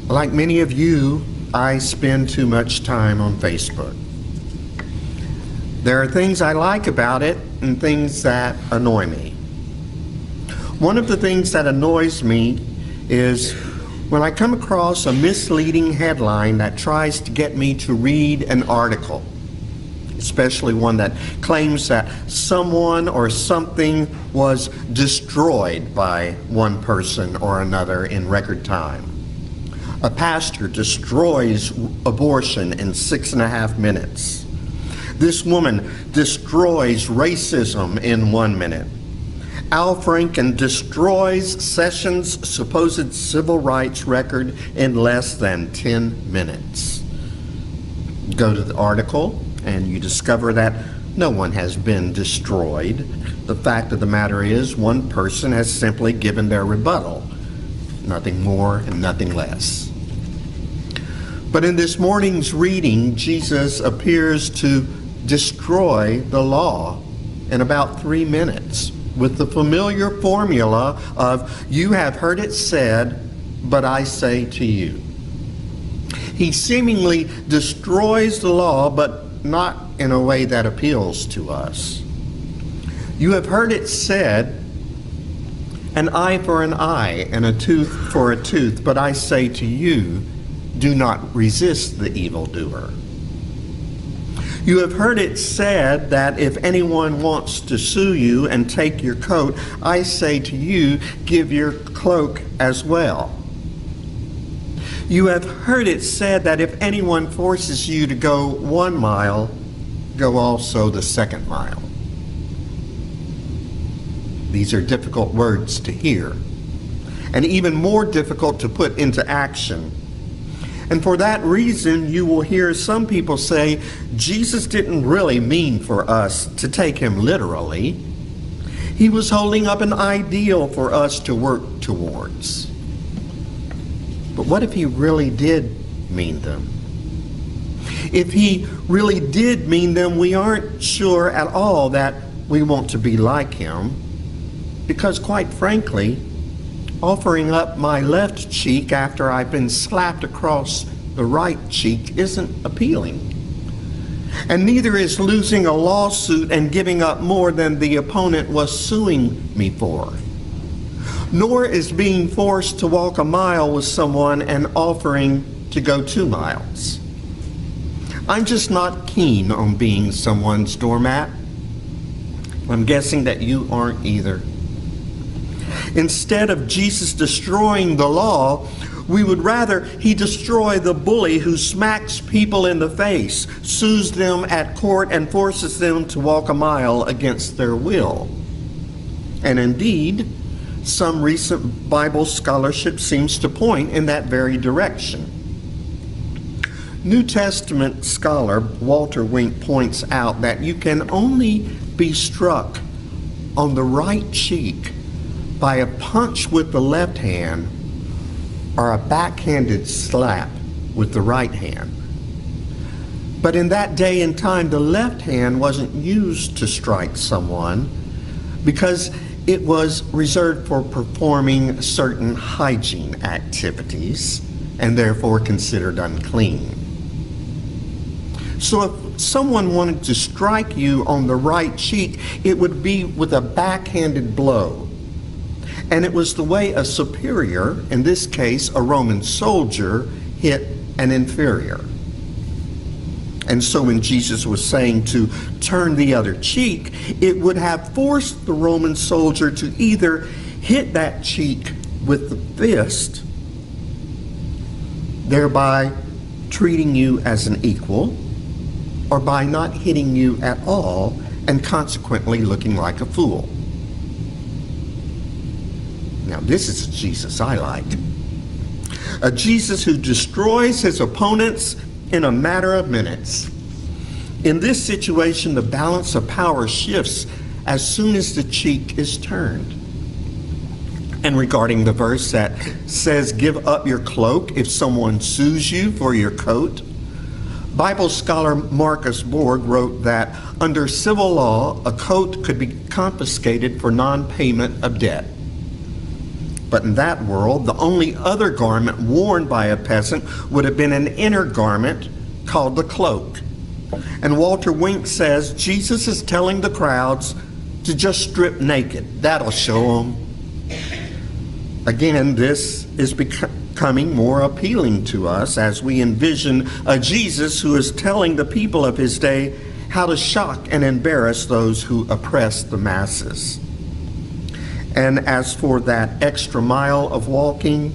Like many of you, I spend too much time on Facebook. There are things I like about it and things that annoy me. One of the things that annoys me is when I come across a misleading headline that tries to get me to read an article, especially one that claims that someone or something was destroyed by one person or another in record time. A pastor destroys abortion in 6.5 minutes. This woman destroys racism in 1 minute. Al Franken destroys Sessions' supposed civil rights record in less than 10 minutes. Go to the article and you discover that no one has been destroyed. The fact of the matter is, one person has simply given their rebuttal. Nothing more and nothing less. But in this morning's reading, Jesus appears to destroy the law in about 3 minutes with the familiar formula of, "You have heard it said, but I say to you." He seemingly destroys the law, but not in a way that appeals to us. You have heard it said, an eye for an eye and a tooth for a tooth, but I say to you, do not resist the evildoer. You have heard it said that if anyone wants to sue you and take your coat, I say to you, give your cloak as well. You have heard it said that if anyone forces you to go 1 mile, go also the 2nd mile. These are difficult words to hear, and even more difficult to put into action. And for that reason, you will hear some people say, Jesus didn't really mean for us to take him literally. He was holding up an ideal for us to work towards. But what if he really did mean them? If he really did mean them, we aren't sure at all that we want to be like him, because quite frankly, offering up my left cheek after I've been slapped across the right cheek isn't appealing. And neither is losing a lawsuit and giving up more than the opponent was suing me for. Nor is being forced to walk a mile with someone and offering to go 2 miles. I'm just not keen on being someone's doormat. I'm guessing that you aren't either. Instead of Jesus destroying the law, we would rather he destroy the bully who smacks people in the face, sues them at court, and forces them to walk a mile against their will. And indeed, some recent Bible scholarship seems to point in that very direction. New Testament scholar Walter Wink points out that you can only be struck on the right cheek by a punch with the left hand or a backhanded slap with the right hand. But in that day and time, the left hand wasn't used to strike someone because it was reserved for performing certain hygiene activities and therefore considered unclean. So if someone wanted to strike you on the right cheek, it would be with a backhanded blow. And it was the way a superior, in this case a Roman soldier, hit an inferior. And so when Jesus was saying to turn the other cheek, it would have forced the Roman soldier to either hit that cheek with the fist, thereby treating you as an equal, or by not hitting you at all and consequently looking like a fool. Now, this is a Jesus I like. A Jesus who destroys his opponents in a matter of minutes. In this situation, the balance of power shifts as soon as the cheek is turned. And regarding the verse that says, give up your cloak if someone sues you for your coat, Bible scholar Marcus Borg wrote that under civil law, a coat could be confiscated for non-payment of debt. But in that world, the only other garment worn by a peasant would have been an inner garment called the cloak. And Walter Wink says Jesus is telling the crowds to just strip naked. That'll show them. Again, this is becoming more appealing to us as we envision a Jesus who is telling the people of his day how to shock and embarrass those who oppress the masses. And as for that extra mile of walking,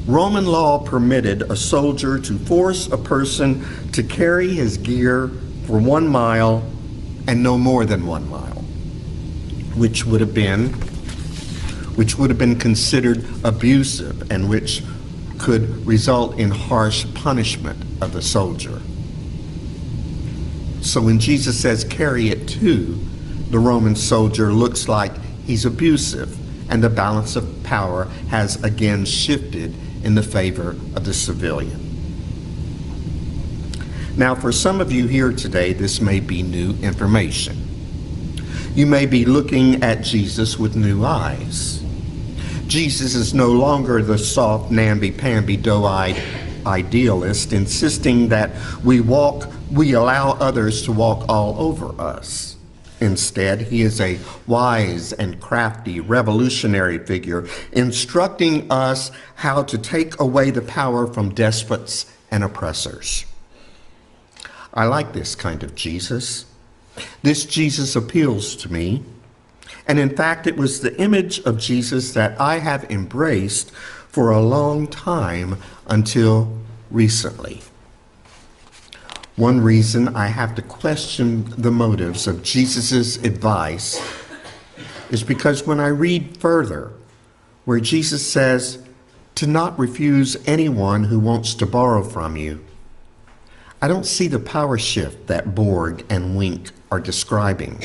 Roman law permitted a soldier to force a person to carry his gear for 1 mile and no more than 1 mile, which would have been considered abusive and which could result in harsh punishment of the soldier. So when Jesus says carry it to, the Roman soldier looks like he's abusive, and the balance of power has again shifted in the favor of the civilian. Now, for some of you here today, this may be new information. You may be looking at Jesus with new eyes. Jesus is no longer the soft, namby-pamby, doe-eyed idealist insisting that we allow others to walk all over us. Instead, he is a wise and crafty revolutionary figure instructing us how to take away the power from despots and oppressors. I like this kind of Jesus. This Jesus appeals to me. And in fact, it was the image of Jesus that I have embraced for a long time until recently. One reason I have to question the motives of Jesus' advice is because when I read further, where Jesus says to not refuse anyone who wants to borrow from you, I don't see the power shift that Borg and Wink are describing.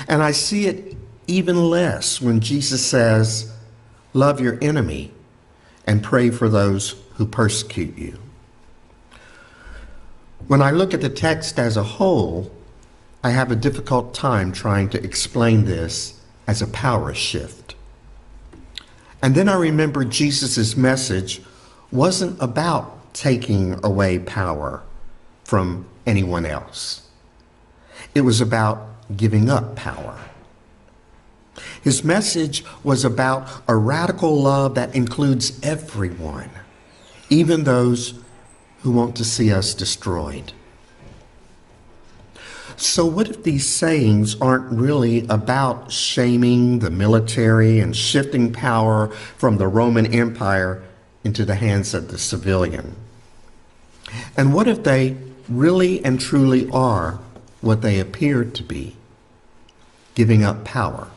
And I see it even less when Jesus says, love your enemy and pray for those who persecute you. When I look at the text as a whole, I have a difficult time trying to explain this as a power shift. And then I remember Jesus' message wasn't about taking away power from anyone else. It was about giving up power. His message was about a radical love that includes everyone, even those who want to see us destroyed. So what if these sayings aren't really about shaming the military and shifting power from the Roman Empire into the hands of the civilian? And what if they really and truly are what they appear to be, giving up power?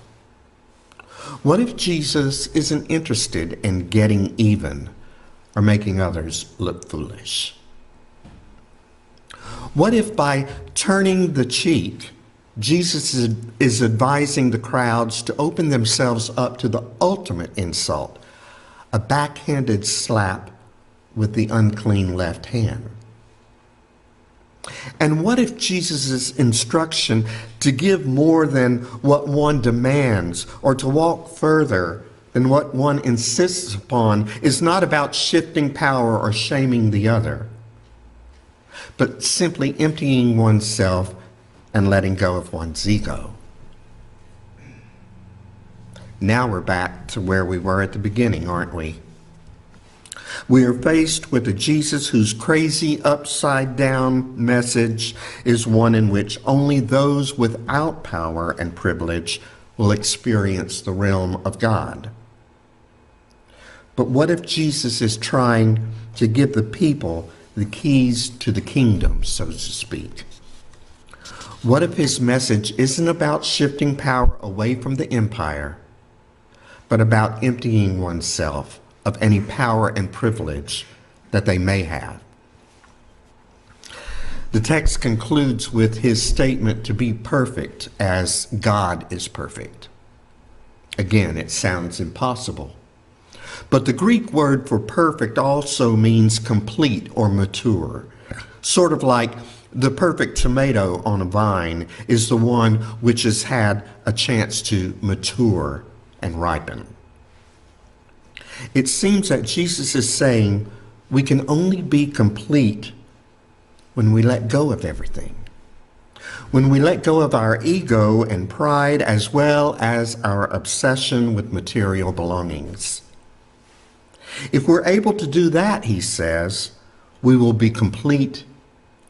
What if Jesus isn't interested in getting even or making others look foolish? What if by turning the cheek, Jesus is advising the crowds to open themselves up to the ultimate insult, a backhanded slap with the unclean left hand? And what if Jesus' instruction to give more than what one demands or to walk further than what one insists upon is not about shifting power or shaming the other, but simply emptying oneself and letting go of one's ego? Now we're back to where we were at the beginning, aren't we? We are faced with a Jesus whose crazy upside-down message is one in which only those without power and privilege will experience the realm of God. But what if Jesus is trying to give the people the keys to the kingdom, so to speak? What if his message isn't about shifting power away from the empire, but about emptying oneself of any power and privilege that they may have? The text concludes with his statement to be perfect as God is perfect. Again, it sounds impossible. But the Greek word for perfect also means complete or mature. Sort of like the perfect tomato on a vine is the one which has had a chance to mature and ripen. It seems that Jesus is saying we can only be complete when we let go of everything. When we let go of our ego and pride, as well as our obsession with material belongings. If we're able to do that, he says, we will be complete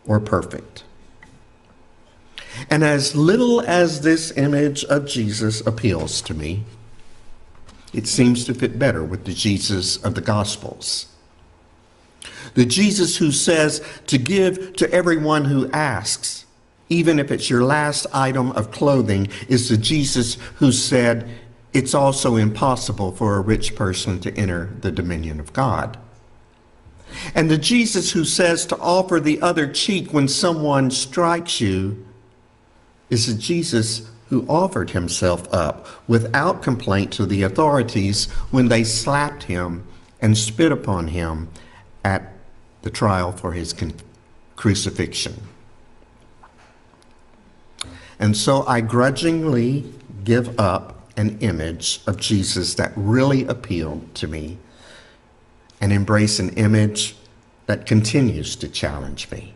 or perfect. And as little as this image of Jesus appeals to me, it seems to fit better with the Jesus of the Gospels. The Jesus who says to give to everyone who asks, even if it's your last item of clothing, is the Jesus who said it's also impossible for a rich person to enter the dominion of God. And the Jesus who says to offer the other cheek when someone strikes you is the Jesus who offered himself up without complaint to the authorities when they slapped him and spit upon him at the trial for his crucifixion. And so I grudgingly give up an image of Jesus that really appealed to me and embrace an image that continues to challenge me.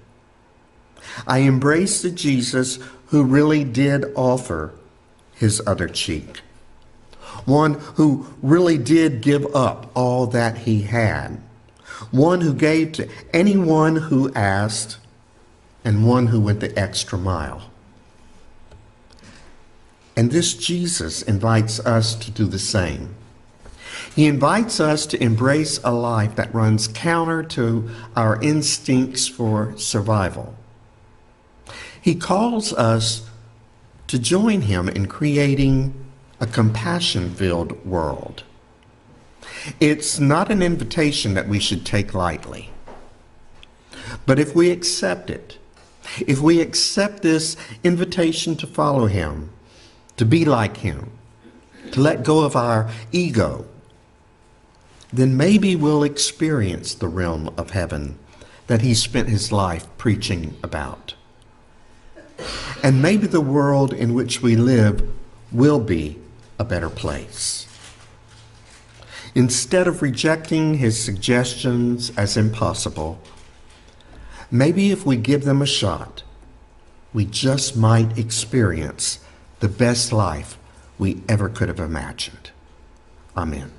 I embrace the Jesus who really did offer his other cheek, one who really did give up all that he had, one who gave to anyone who asked, and one who went the extra mile. And this Jesus invites us to do the same. He invites us to embrace a life that runs counter to our instincts for survival. He calls us to join him in creating a compassion-filled world. It's not an invitation that we should take lightly. But if we accept it, if we accept this invitation to follow him, to be like him, to let go of our ego, then maybe we'll experience the realm of heaven that he spent his life preaching about. And maybe the world in which we live will be a better place. Instead of rejecting his suggestions as impossible, maybe if we give them a shot, we just might experience the best life we ever could have imagined. Amen.